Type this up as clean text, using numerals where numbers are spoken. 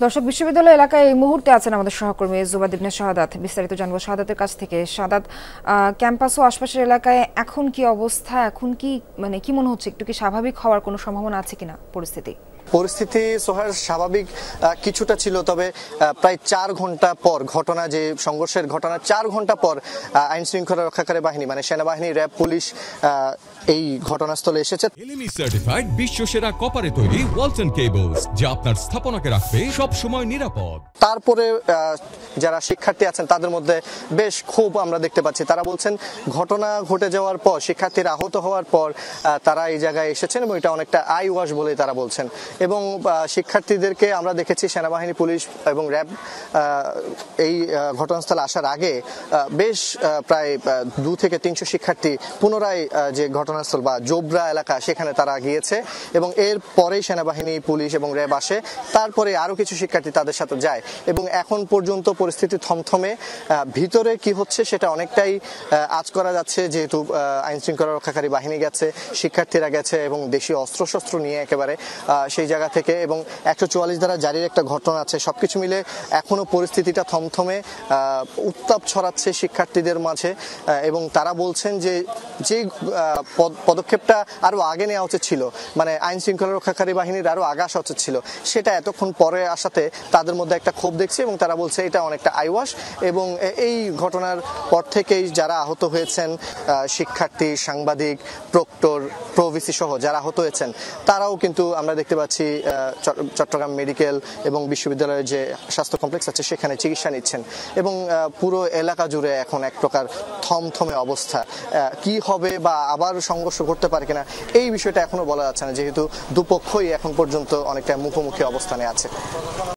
দর্শক, বিশ্ববিদ্যালয় এলাকায় এই মুহূর্তে আছেন আমাদের সহকর্মী জুবাদ ইবনে শাহাদাত। বিস্তারিত জানবো শাহাদাতের কাছ থেকে। শাহাদাত, ক্যাম্পাস ও আশপাশের এলাকায় এখন কি অবস্থা? এখন কি কি মনে হচ্ছে, একটু কি স্বাভাবিক হওয়ার কোনো সম্ভাবনা আছে কিনা পরিস্থিতি? সোহার স্বাভাবিক কিছুটা ছিল, তবে প্রায় 4 ঘন্টা পর ঘটনা, যে সংঘর্ষের ঘটনা 4 ঘন্টা পর আইন শৃঙ্খলা রক্ষাকারী বাহিনী মানে সেনাবাহিনী, র্যাব, পুলিশ এই ঘটনাস্থলে এসেছে। এলএমই সার্টিফাইড বিশ্বসেরা কপারে তৈরি ওয়ালটন কেবলস, যা আপনার স্থাপনাকে রাখবে সব সময় নিরাপদ। তারপরে যারা শিক্ষার্থী আছেন তাদের মধ্যে বেশ ক্ষোভ আমরা দেখতে পাচ্ছি। তারা বলছেন ঘটনা ঘটে যাওয়ার পর, শিক্ষার্থীরা আহত হওয়ার পর তারা এই জায়গায় এসেছেন এবং এটা অনেকটা আই ওয়াশ বলে তারা বলছেন। এবং শিক্ষার্থীদেরকে আমরা দেখেছি সেনাবাহিনী, পুলিশ এবং র্যাব এই ঘটনাস্থলে আসার আগে বেশ প্রায় 200 থেকে 300 শিক্ষার্থী পুনরায় যে ঘটনাস্থল বা জোবরা এলাকা সেখানে তারা গিয়েছে এবং এর পরেই সেনাবাহিনী, পুলিশ এবং র্যাব আসে। তারপরে আরো কিছু শিক্ষার্থী তাদের সাথে যায় এবং এখন পর্যন্ত পরিস্থিতি থমথমে। ভিতরে কি হচ্ছে সেটা অনেকটাই আঁচ করা যাচ্ছে, যেহেতু আইন শৃঙ্খলা রক্ষাকারী বাহিনী গেছে, শিক্ষার্থীরা গেছে এবং দেশীয় অস্ত্রশস্ত্র নিয়ে একেবারে সেই জায়গা থেকে, এবং 144 ধারা জারির একটা ঘটনা আছে। সবকিছু মিলে এখনো পরিস্থিতিটা থমথমে, উত্তাপ ছড়াচ্ছে শিক্ষার্থীদের মাঝে এবং তারা বলছেন যে যে পদক্ষেপটা আরো আগে নেওয়া উচিত ছিল, মানে আইন শৃঙ্খলা রক্ষাকারী বাহিনীর আরো আগে আসা উচিত ছিল, সেটা এতক্ষণ পরে আসাতে তাদের মধ্যে একটা ক্ষোভ দেখছি এবং তারা বলছে এটা অনেকটা আইওয়াশ। এবং এই ঘটনার পর থেকেই যারা আহত হয়েছেন, শিক্ষার্থী, সাংবাদিক, প্রক্টর, প্রভিসি সহ যারা আহত হয়েছেন, তারাও কিন্তু আমরা দেখতে পাচ্ছি চট্টগ্রাম মেডিকেল এবং বিশ্ববিদ্যালয়ের যে স্বাস্থ্য কমপ্লেক্স আছে সেখানে চিকিৎসা নিচ্ছেন এবং পুরো এলাকা জুড়ে এখন এক প্রকার থমথমে অবস্থা। কি হবে বা আবার সংঘর্ষ ঘটতে পারে কিনা এই বিষয়টা এখনো বলা যাচ্ছে না, যেহেতু দুপক্ষই এখন পর্যন্ত অনেকটা মুখোমুখি অবস্থানে আছে।